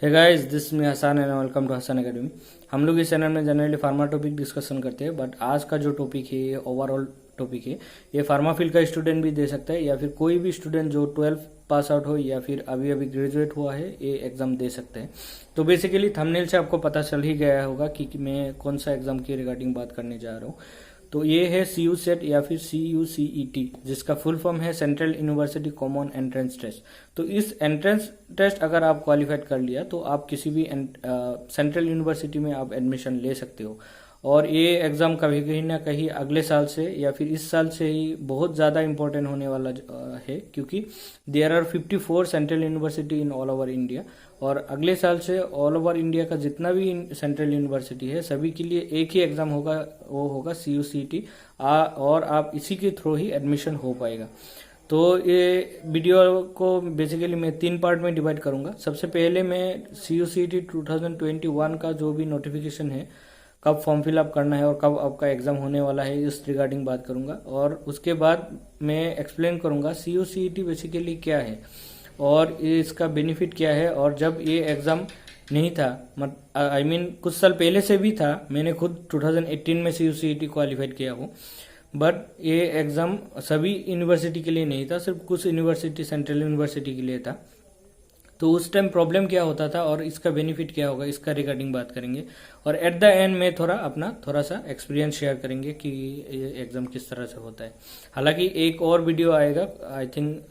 Hey guys, this me Hasan and welcome to Hasan academy. हम लोग इस चैनल में जनरली फार्मा टॉपिक डिस्कशन करते हैं, बट आज का जो टॉपिक है ये ओवरऑल टॉपिक है। ये फार्मा फील्ड का स्टूडेंट भी दे सकता है या फिर कोई भी स्टूडेंट जो 12 पास आउट हो या फिर अभी अभी ग्रेजुएट हुआ है, ये एग्जाम दे सकते हैं। तो बेसिकली थंबनेल से आपको पता चल ही गया होगा कि मैं कौन सा एग्जाम की रिगार्डिंग बात करने जा रहा हूँ। तो ये है CU सेट या फिर CUCET, जिसका फुल फॉर्म है central university common entrance test. तो इस एंट्रेंस टेस्ट अगर आप क्वालिफाइड कर लिया तो आप किसी भी सेंट्रल यूनिवर्सिटी में आप एडमिशन ले सकते हो। और ये एग्जाम कहीं ना कहीं अगले साल से या फिर इस साल से ही बहुत ज़्यादा इंपॉर्टेंट होने वाला है, क्योंकि there are 54 central university in all over India. और अगले साल से ऑल ओवर इंडिया का जितना भी सेंट्रल यूनिवर्सिटी है सभी के लिए एक ही एग्जाम होगा, वो होगा CUCET। और आप इसी के थ्रू ही एडमिशन हो पाएगा। तो ये वीडियो को बेसिकली मैं 3 पार्ट में डिवाइड करूंगा। सबसे पहले मैं CUCET 2021 का जो भी नोटिफिकेशन है, कब फॉर्म फिलअप करना है और कब आपका एग्जाम होने वाला है, इस रिगार्डिंग बात करूंगा। और उसके बाद मैं एक्सप्लेन करूंगा CUCET बेसिकली क्या है और इसका बेनिफिट क्या है। और जब ये एग्जाम नहीं था, आई मीन कुछ साल पहले से भी था, मैंने खुद 2018 में CUCET क्वालिफाइड किया हूँ, बट ये एग्जाम सभी यूनिवर्सिटी के लिए नहीं था, सिर्फ कुछ यूनिवर्सिटी सेंट्रल यूनिवर्सिटी के लिए था। तो उस टाइम प्रॉब्लम क्या होता था और इसका बेनिफिट क्या होगा, इसका रिगार्डिंग बात करेंगे। और एट द एंड में थोड़ा सा एक्सपीरियंस शेयर करेंगे कि ये एग्जाम किस तरह से होता है। हालांकि एक और वीडियो आएगा, I think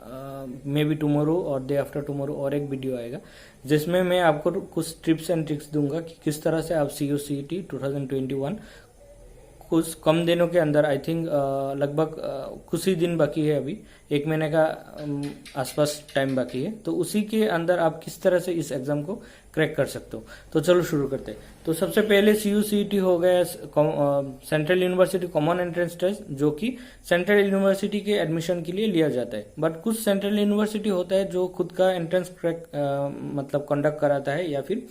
may be tomorrow और डे आफ्टर टुमारो, और एक वीडियो आएगा जिसमें मैं आपको कुछ टिप्स एंड ट्रिक्स दूंगा कि किस तरह से आप CUCET 2021 कुछ कम दिनों के अंदर, आई थिंक लगभग कुछ ही दिन बाकी है, अभी 1 महीने का आसपास टाइम बाकी है, तो उसी के अंदर आप किस तरह से इस एग्जाम को क्रैक कर सकते हो। तो चलो शुरू करते हैं। तो सबसे पहले CUCET हो गया central university common entrance test, जो कि सेंट्रल यूनिवर्सिटी के एडमिशन के लिए लिया जाता है। बट कुछ सेंट्रल यूनिवर्सिटी होता है जो खुद का एंट्रेंस क्रैक मतलब कंडक्ट कराता है, या फिर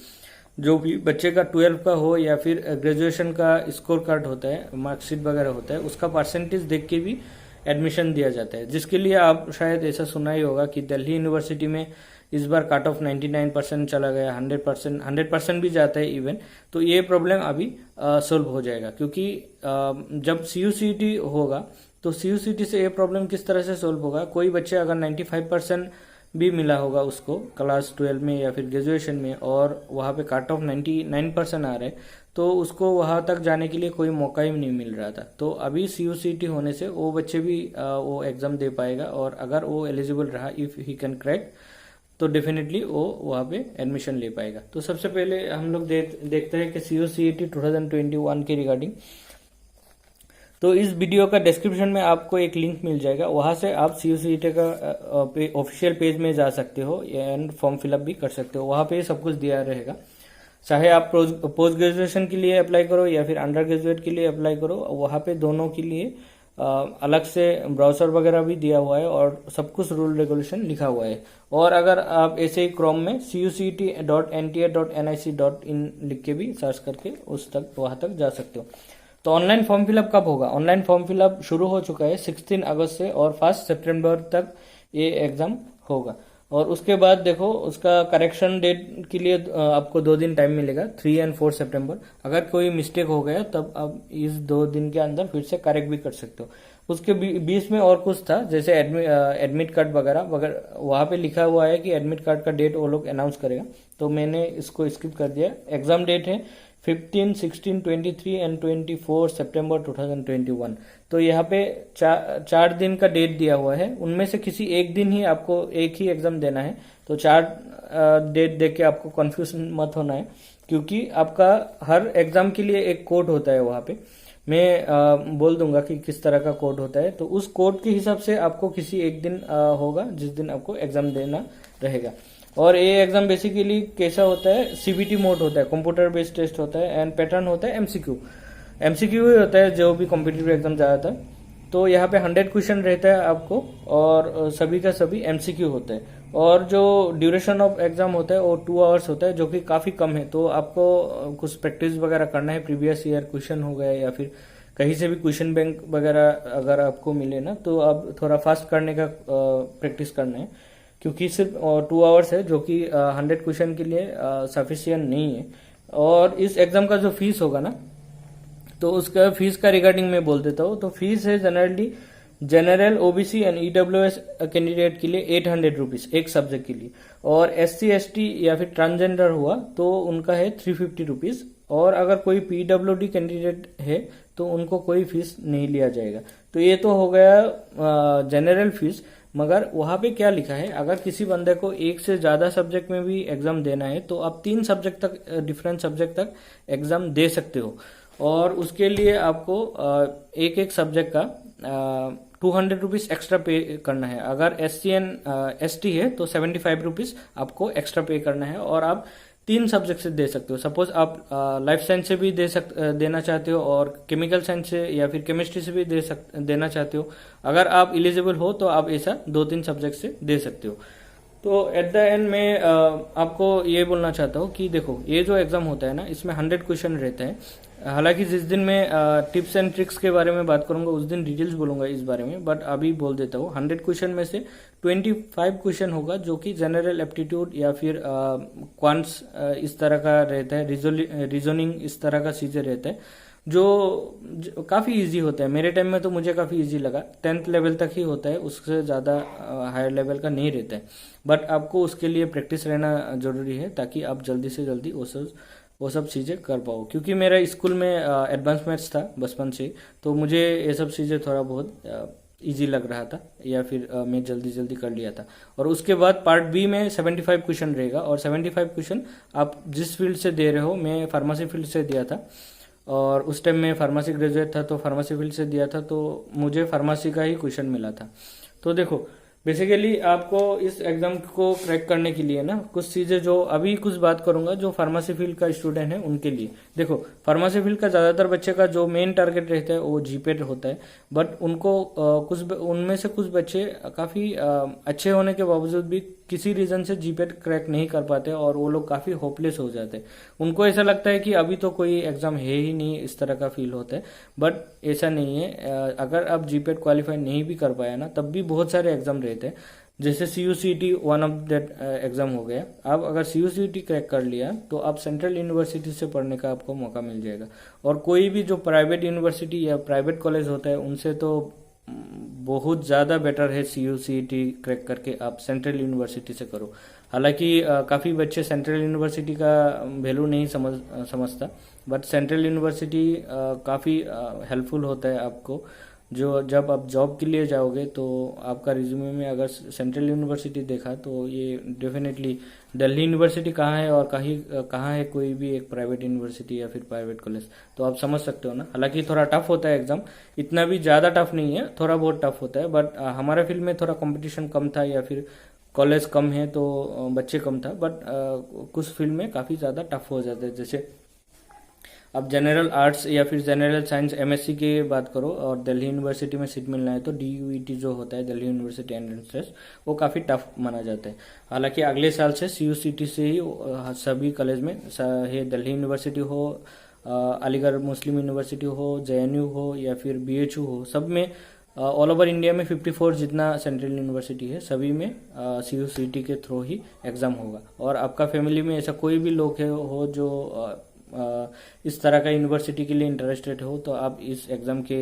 जो भी बच्चे का 12 का हो या फिर ग्रेजुएशन का स्कोर कार्ड होता है, मार्कशीट वगैरह होता है, उसका परसेंटेज देख के भी एडमिशन दिया जाता है। जिसके लिए आप शायद ऐसा सुना ही होगा कि दिल्ली यूनिवर्सिटी में इस बार कट ऑफ 99% चला गया, 100% भी जाता है इवन। तो ये प्रॉब्लम अभी सोल्व हो जाएगा, क्योंकि जब CUCET होगा तो CUCET से ये प्रॉब्लम किस तरह से सोल्व होगा। कोई बच्चे अगर 95% भी मिला होगा उसको क्लास 12 में या फिर ग्रेजुएशन में, और वहाँ पे कट ऑफ 99% आ रहा है, तो उसको वहाँ तक जाने के लिए कोई मौका ही नहीं मिल रहा था। तो अभी CUCET होने से वो बच्चे भी वो एग्जाम दे पाएगा, और अगर वो एलिजिबल रहा, इफ ही कैन क्रैक, तो डेफिनेटली वो वहाँ पे एडमिशन ले पाएगा। तो सबसे पहले हम लोग देखते हैं कि CUCET 2021 के रिगार्डिंग। तो इस वीडियो का डिस्क्रिप्शन में आपको एक लिंक मिल जाएगा, वहां से आप CUCET का ऑफिशियल पेज में जा सकते हो एंड फॉर्म फिलअप भी कर सकते हो। वहां पे सब कुछ दिया रहेगा, चाहे आप पोस्ट ग्रेजुएशन के लिए अप्लाई करो या फिर अंडर ग्रेजुएट के लिए अप्लाई करो, वहां पे दोनों के लिए अलग से ब्राउजर वगैरह भी दिया हुआ है और सब कुछ रूल रेगुलेशन लिखा हुआ है। और अगर आप ऐसे ही क्रोम में CUCET.nta.nic.in लिख के भी सर्च करके उस तक वहां तक जा सकते हो। तो ऑनलाइन फॉर्म फिलअप कब होगा? ऑनलाइन फॉर्म फिलअप शुरू हो चुका है 16 अगस्त से, और 1 सितंबर तक ये एग्जाम होगा। और उसके बाद देखो, उसका करेक्शन डेट के लिए आपको 2 दिन टाइम मिलेगा, 3 और 4 सितंबर। अगर कोई मिस्टेक हो गया तब आप इस 2 दिन के अंदर फिर से करेक्ट भी कर सकते हो। उसके बीच में और कुछ था, जैसे एडमिट कार्ड वगैरह वहां पे लिखा हुआ है कि एडमिट कार्ड का डेट वो लोग अनाउंस करेगा, तो मैंने इसको स्किप कर दिया। एग्जाम डेट है 15, 16, 23 एंड 24 सितंबर 2021। तो यहाँ पे 4 दिन का डेट दिया हुआ है, उनमें से किसी एक दिन ही आपको एक ही एग्जाम देना है। तो 4 डेट देख के आपको कंफ्यूजन मत होना है, क्योंकि आपका हर एग्जाम के लिए एक कोड होता है। वहाँ पे मैं बोल दूंगा कि किस तरह का कोड होता है, तो उस कोड के हिसाब से आपको किसी एक दिन होगा जिस दिन आपको एग्जाम देना रहेगा। और ये एग्जाम बेसिकली कैसा होता है, CBT मोड होता है, कंप्यूटर बेस्ड टेस्ट होता है, एंड पैटर्न होता है MCQ ही होता है जो भी कॉम्पिटिटिव एग्जाम जाता है। तो यहाँ पे 100 क्वेश्चन रहता है आपको, और सभी का सभी MCQ होता है। और जो ड्यूरेशन ऑफ एग्जाम होता है वो 2 आवर्स होता है, जो कि काफी कम है। तो आपको कुछ प्रैक्टिस वगैरह करना है, प्रीवियस ईयर क्वेश्चन हो गया या फिर कहीं से भी क्वेश्चन बैंक वगैरह अगर आपको मिले ना, तो आप थोड़ा फास्ट करने का प्रैक्टिस करना है। क्योंकि सिर्फ 2 आवर्स है, जो कि 100 क्वेश्चन के लिए सफिशियंट नहीं है। और इस एग्जाम का जो फीस होगा ना, तो उसका फीस का रिगार्डिंग मैं बोल देता हूँ। तो फीस है generally general, OBC and EWS candidate के लिए 800 रुपीज एक सब्जेक्ट के लिए, और SC ST या फिर ट्रांसजेंडर हुआ तो उनका है 350 रुपीज। और अगर कोई PWD कैंडिडेट है तो उनको कोई फीस नहीं लिया जाएगा। तो ये तो हो गया जनरल फीस। मगर वहां पे क्या लिखा है, अगर किसी बंदे को एक से ज्यादा सब्जेक्ट में भी एग्जाम देना है तो आप 3 सब्जेक्ट तक, डिफरेंट सब्जेक्ट तक एग्जाम दे सकते हो। और उसके लिए आपको एक एक सब्जेक्ट का 200 रुपीज एक्स्ट्रा पे करना है। अगर SC एंड ST है तो 75 रुपीज आपको एक्स्ट्रा पे करना है। और आप 3 सब्जेक्ट से दे सकते हो। सपोज आप लाइफ साइंस से भी देना चाहते हो, और केमिकल साइंस से या फिर केमिस्ट्री से भी देना चाहते हो। अगर आप एलिजिबल हो तो आप ऐसा 2-3 सब्जेक्ट से दे सकते हो। तो एट द एंड में आपको ये बोलना चाहता हूँ कि देखो, ये जो एग्जाम होता है ना, इसमें 100 क्वेश्चन रहते हैं। हालांकि जिस दिन मैं टिप्स एंड ट्रिक्स के बारे में बात करूंगा उस दिन डिटेल्स बोलूंगा इस बारे में, बट अभी बोल देता हूँ। 100 क्वेश्चन में से 25 क्वेश्चन होगा जो कि जनरल एप्टीट्यूड या फिर क्वांट्स इस तरह का रहता है, रीजनिंग इस तरह का चीजें रहता है, जो काफी इजी होता है। मेरे टाइम में तो मुझे काफी इजी लगा। 10th लेवल तक ही होता है, उससे ज्यादा हायर लेवल का नहीं रहता है। बट आपको उसके लिए प्रैक्टिस रहना जरूरी है, ताकि आप जल्दी से जल्दी वो सब चीजें कर पाओ। क्योंकि मेरा स्कूल में एडवांस मैथ्स था बचपन से, तो मुझे ये सब चीजें थोड़ा बहुत इजी लग रहा था, या फिर मैं जल्दी जल्दी कर लिया था। और उसके बाद पार्ट बी में 75 क्वेश्चन रहेगा, और 75 क्वेश्चन आप जिस फील्ड से दे रहे हो। मैं फार्मेसी फील्ड से दिया था, और उस टाइम में फार्मेसी ग्रेजुएट था, तो फार्मेसी फील्ड से दिया था, तो मुझे फार्मेसी का ही क्वेश्चन मिला था। तो देखो, बेसिकली आपको इस एग्जाम को क्रैक करने के लिए ना, कुछ चीजें जो अभी कुछ बात करूंगा जो फार्मेसी फील्ड का स्टूडेंट है उनके लिए। देखो, फार्मेसी फील्ड का ज्यादातर बच्चे का जो मेन टारगेट रहता है वो जीपेट होता है। बट उनको उनमें से कुछ बच्चे काफी अच्छे होने के बावजूद भी किसी रीजन से जीपेट क्रैक नहीं कर पाते, और वो लोग काफी होपलेस हो जाते हैं। उनको ऐसा लगता है कि अभी तो कोई एग्जाम है ही नहीं, इस तरह का फील होता है। बट ऐसा नहीं है। अगर आप जीपेट क्वालिफाई नहीं भी कर पाया ना, तब भी बहुत सारे एग्जाम रहते हैं। जैसे CUCT one of that exam हो गया। आप अगर CUCT क्रैक कर लिया तो आप सेंट्रल यूनिवर्सिटी से पढ़ने का आपको मौका मिल जाएगा। और कोई भी जो प्राइवेट यूनिवर्सिटी या प्राइवेट कॉलेज होता है उनसे तो बहुत ज्यादा बेटर है CUCT क्रैक करके आप सेंट्रल यूनिवर्सिटी से करो। हालांकि काफी बच्चे सेंट्रल यूनिवर्सिटी का वैल्यू नहीं समझता, बट सेंट्रल यूनिवर्सिटी काफी हेल्पफुल होता है आपको। जो जब आप जॉब के लिए जाओगे तो आपका रिज्यूमे में अगर सेंट्रल यूनिवर्सिटी देखा तो ये डेफिनेटली दिल्ली यूनिवर्सिटी कहाँ है और कहाँ है कोई भी एक प्राइवेट यूनिवर्सिटी या फिर प्राइवेट कॉलेज, तो आप समझ सकते हो ना। हालांकि थोड़ा टफ होता है एग्जाम, इतना भी ज्यादा टफ नहीं है, थोड़ा बहुत टफ होता है। बट हमारा फील्ड में थोड़ा कंपटीशन कम था, या फिर कॉलेज कम है तो बच्चे कम था। बट कुछ फील्ड में काफी ज्यादा टफ हो जाते हैं। जैसे अब जनरल आर्ट्स या फिर जनरल साइंस MSc की बात करो और दिल्ली यूनिवर्सिटी में सीट मिलना है तो DUET जो होता है, दिल्ली यूनिवर्सिटी एंट्रेंस टेस्ट, वो काफी टफ माना जाता है। हालांकि अगले साल से CUCT से ही सभी कॉलेज में है, दिल्ली यूनिवर्सिटी हो, अलीगढ़ मुस्लिम यूनिवर्सिटी हो, JNU हो या फिर BHU हो, सब में ऑल ओवर इंडिया में 54 जितना सेंट्रल यूनिवर्सिटी है, सभी में CUCT के थ्रू ही एग्जाम होगा। और आपका फैमिली में ऐसा कोई भी लोग हो जो इस तरह का यूनिवर्सिटी के लिए इंटरेस्टेड हो, तो आप इस एग्जाम के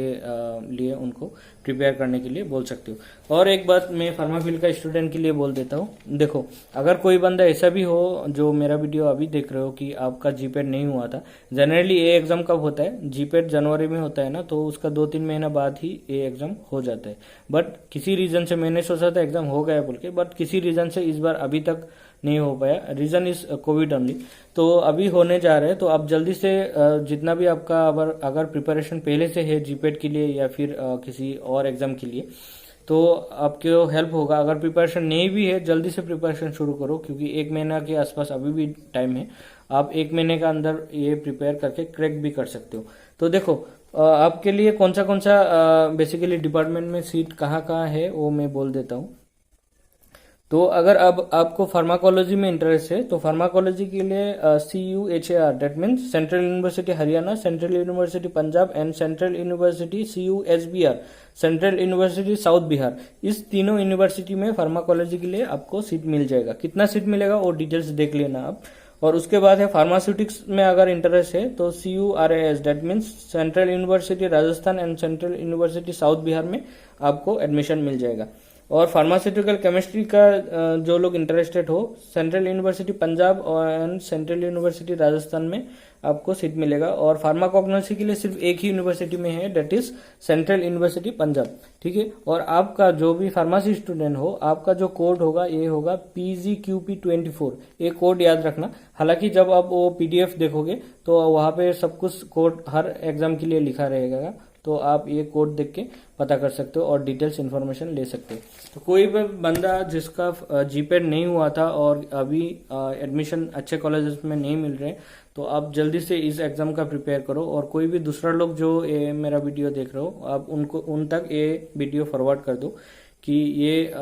लिए उनको प्रिपेयर करने के लिए बोल सकते हो। और एक बात मैं फार्मा फील्ड का स्टूडेंट के लिए बोल देता हूँ। देखो, अगर कोई बंदा ऐसा भी हो जो मेरा वीडियो अभी देख रहे हो कि आपका जीपेट नहीं हुआ था, जनरली ये एग्जाम कब होता है, जीपेट जनवरी में होता है ना, तो उसका 2-3 महीना बाद ही ये एग्जाम हो जाता है। बट किसी रीजन से, मैंने सोचा था एग्जाम हो गया बोल के, बट किसी रीजन से इस बार अभी तक नहीं हो पाया। Reason is covid only. तो अभी होने जा रहे हैं, तो आप जल्दी से जितना भी आपका अगर प्रिपरेशन पहले से है जीपेट के लिए या फिर किसी और एग्जाम के लिए, तो आपको हेल्प होगा। अगर प्रिपरेशन नहीं भी है, जल्दी से प्रिपरेशन शुरू करो, क्योंकि 1 महीना के आसपास अभी भी टाइम है। आप 1 महीने का अंदर ये प्रिपेयर करके क्रैक भी कर सकते हो। तो देखो, आपके लिए कौन सा बेसिकली डिपार्टमेंट में सीट कहाँ है वो मैं बोल देता हूँ। तो अगर अब आपको फार्माकोलॉजी में इंटरेस्ट है तो फार्माकोलॉजी के लिए CUHAR, that means central university Haryana, central university Punjab and central university CUSBR, central university south Bihar, इस तीनों यूनिवर्सिटी में फार्माकोलॉजी के लिए आपको सीट मिल जाएगा। कितना सीट मिलेगा वो डिटेल्स देख लेना आप। और उसके बाद है फार्मास्यूटिक्स में अगर इंटरेस्ट है तो CURAS, that means central university Rajasthan and central university south Bihar में आपको एडमिशन मिल जाएगा। और फार्मास्यूटिकल केमिस्ट्री का जो लोग इंटरेस्टेड हो, central university Punjab and central university Rajasthan में आपको सीट मिलेगा। और फार्माकोग्नोसी के लिए सिर्फ एक ही यूनिवर्सिटी में है, that is central university Punjab. ठीक है। और आपका जो भी फार्मेसी स्टूडेंट हो, आपका जो कोड होगा ये होगा PGQP24। ये कोड याद रखना। हालांकि जब आप वो PDF देखोगे तो वहां पे सब कुछ कोड हर एग्जाम के लिए लिखा रहेगा, तो आप ये कोड देख के पता कर सकते हो और डिटेल्स इन्फॉर्मेशन ले सकते हो। तो कोई भी बंदा जिसका GPAT नहीं हुआ था और अभी एडमिशन अच्छे कॉलेजेस में नहीं मिल रहे, तो आप जल्दी से इस एग्जाम का प्रिपेयर करो। और कोई भी दूसरा लोग जो ये मेरा वीडियो देख रहे हो, आप उन तक ये वीडियो फॉरवर्ड कर दो कि ये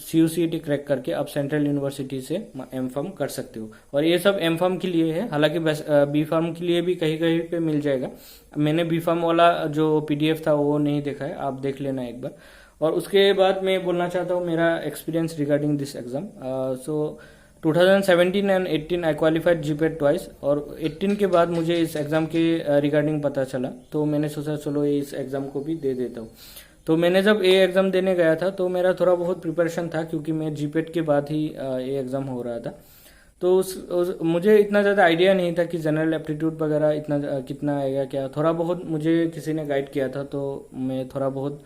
CUCET क्रैक करके आप सेंट्रल यूनिवर्सिटी से M.Pharm कर सकते हो। और ये सब M.Pharm के लिए है, हालांकि B.Pharm के लिए भी कहीं कहीं पे मिल जाएगा। मैंने B.Pharm वाला जो PDF था वो नहीं देखा है, आप देख लेना एक बार। और उसके बाद मैं बोलना चाहता हूँ मेरा experience regarding this exam. So 2017 and 18 I qualified GPAT twice, और 18 के बाद मुझे इस एग्जाम के रिगार्डिंग पता चला, तो मैंने सोचा चलो इस एग्जाम को भी दे देता हूँ। तो मैंने जब ये एग्जाम देने गया था तो मेरा थोड़ा बहुत प्रिपरेशन था, क्योंकि मैं GPAT के बाद ही ये एग्जाम हो रहा था। तो मुझे इतना ज़्यादा आइडिया नहीं था कि जनरल एप्टीट्यूड वगैरह इतना कितना आएगा क्या। थोड़ा बहुत मुझे किसी ने गाइड किया था, तो मैं थोड़ा बहुत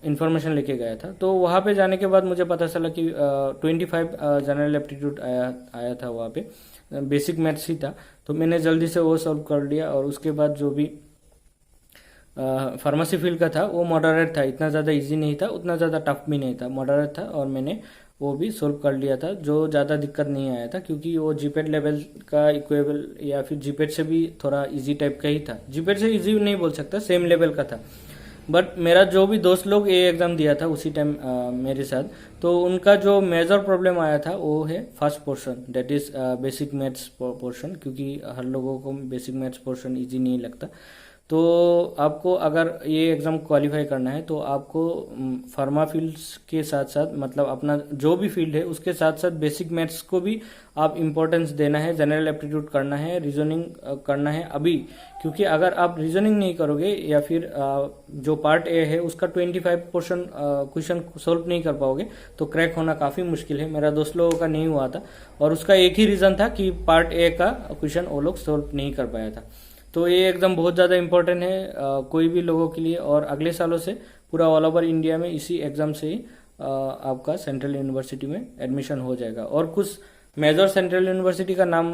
इंफॉर्मेशन लेके गया था। तो वहाँ पे जाने के बाद मुझे पता चला कि 25 जनरल एप्टीट्यूड आया था वहाँ पे, बेसिक मैथ्स ही था। तो मैंने जल्दी से वो सॉल्व कर लिया। और उसके बाद जो भी फार्मेसी फील्ड का था वो मॉडरेट था, इतना ज़्यादा इजी नहीं था, उतना ज़्यादा टफ भी नहीं था, मॉडरेट था। और मैंने वो भी सोल्व कर लिया था, जो ज़्यादा दिक्कत नहीं आया था, क्योंकि वो GPAT लेवल का इक्वेबल या फिर GPAT से भी थोड़ा इजी टाइप का ही था। GPAT से इजी नहीं बोल सकता, सेम लेवल का था। बट मेरा जो भी दोस्त लोग ये एग्जाम दिया था उसी टाइम मेरे साथ, तो उनका जो मेजर प्रॉब्लम आया था वो है first portion, that is basic maths portion, क्योंकि हर लोगों को बेसिक मैथ्स पोर्शन इजी नहीं लगता। तो आपको अगर ये एग्ज़ाम क्वालिफाई करना है तो आपको फार्मा फील्ड्स के साथ साथ, मतलब अपना जो भी फील्ड है उसके साथ साथ बेसिक मैथ्स को भी आप इम्पोर्टेंस देना है, जनरल एप्टीट्यूड करना है, रीजनिंग करना है अभी। क्योंकि अगर आप रीजनिंग नहीं करोगे या फिर जो पार्ट ए है उसका 25% क्वेश्चन सोल्व नहीं कर पाओगे तो क्रैक होना काफ़ी मुश्किल है। मेरा दोस्त लोगों का नहीं हुआ था, और उसका एक ही रीज़न था कि पार्ट ए का क्वेश्चन वो लोग सोल्व नहीं कर पाया था। तो ये एकदम बहुत ज़्यादा इम्पोर्टेंट है कोई भी लोगों के लिए। और अगले सालों से पूरा ऑल ओवर इंडिया में इसी एग्ज़ाम से ही आपका सेंट्रल यूनिवर्सिटी में एडमिशन हो जाएगा। और कुछ मेजर सेंट्रल यूनिवर्सिटी का नाम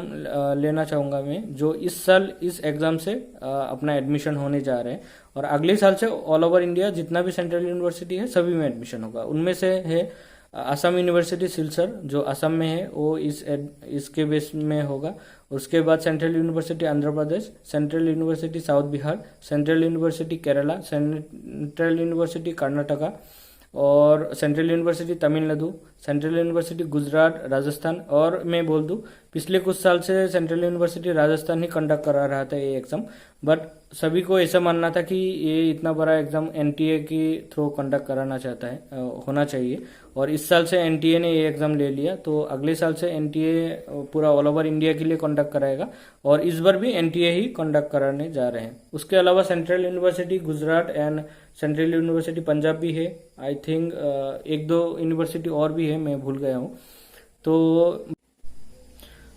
लेना चाहूँगा मैं, जो इस साल इस एग्ज़ाम से अपना एडमिशन होने जा रहे हैं। और अगले साल से ऑल ओवर इंडिया जितना भी सेंट्रल यूनिवर्सिटी है सभी में एडमिशन होगा। उनमें से है असम यूनिवर्सिटी सिलचर, जो असम में है, वो इसके बेस में होगा। उसके बाद central university Andhra Pradesh, central university south Bihar, central university Kerala, central university Karnataka, और central university Tamil Nadu, central university Gujarat, Rajasthan. और मैं बोल दूं, पिछले कुछ साल से सेंट्रल यूनिवर्सिटी राजस्थान ही कंडक्ट करा रहा था ये एग्जाम, बट सभी को ऐसा मानना था कि ये इतना बड़ा एग्जाम NTA के थ्रू कंडक्ट कराना चाहता है, होना चाहिए। और इस साल से NTA ने ये एग्जाम ले लिया, तो अगले साल से NTA पूरा ऑल ओवर इंडिया के लिए कंडक्ट कराएगा। और इस बार भी NTA ही कंडक्ट कराने जा रहे हैं। उसके अलावा central university Gujarat and central university Punjab भी है। आई थिंक एक दो यूनिवर्सिटी और भी है, मैं भूल गया हूँ। तो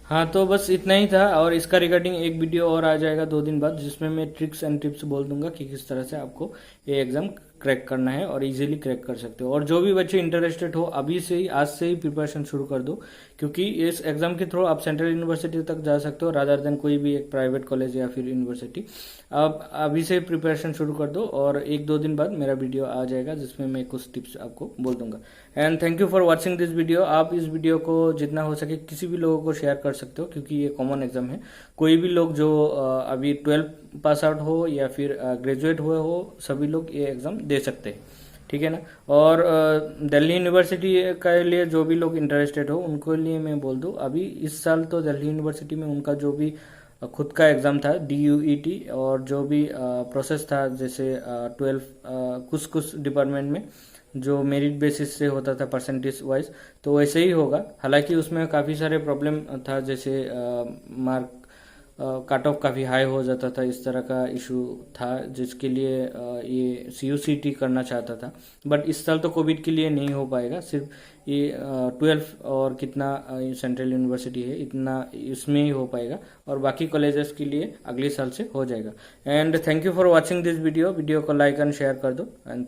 हाँ, तो बस इतना ही था। और इसका रिगार्डिंग एक वीडियो और आ जाएगा 2 दिन बाद, जिसमें मैं ट्रिक्स एंड टिप्स बोल दूंगा कि किस तरह से आपको ये एग्जाम क्रैक करना है और इजीली क्रैक कर सकते हो। और जो भी बच्चे इंटरेस्टेड हो, अभी से ही, आज से ही प्रिपरेशन शुरू कर दो, क्योंकि इस एग्जाम के थ्रू आप सेंट्रल यूनिवर्सिटी तक जा सकते हो रादर देन कोई भी एक प्राइवेट कॉलेज या फिर यूनिवर्सिटी। आप अभी से प्रिपरेशन शुरू कर दो, और 1-2 दिन बाद मेरा वीडियो आ जाएगा जिसमें मैं कुछ टिप्स आपको बोल दूंगा। And thank you for watching this video. आप इस वीडियो को जितना हो सके किसी भी लोगों को शेयर कर सकते हो, क्योंकि ये कॉमन एग्जाम है। कोई भी लोग जो अभी 12 पास आउट हो या फिर ग्रेजुएट हुए हो, सभी लोग ये एग्जाम दे सकते हैं। ठीक है ना। और दिल्ली यूनिवर्सिटी के लिए जो भी लोग इंटरेस्टेड हो उनको लिए मैं बोल दूं, अभी इस साल तो दिल्ली यूनिवर्सिटी में उनका जो भी खुद का एग्ज़ाम था DUET, और जो भी प्रोसेस था जैसे 12 कुछ कुछ डिपार्टमेंट में जो मेरिट बेसिस से होता था परसेंटेज वाइज, तो वैसे ही होगा। हालांकि उसमें काफ़ी सारे प्रॉब्लम था, जैसे मार्क कट ऑफ काफ़ी हाई हो जाता था, इस तरह का इशू था जिसके लिए ये CUCT करना चाहता था। बट इस साल तो कोविड के लिए नहीं हो पाएगा, सिर्फ ये 12 और कितना सेंट्रल यूनिवर्सिटी है इतना इसमें ही हो पाएगा, और बाकी कॉलेजेस के लिए अगले साल से हो जाएगा। And thank you for watching this video को लाइक एंड शेयर कर दो। एंड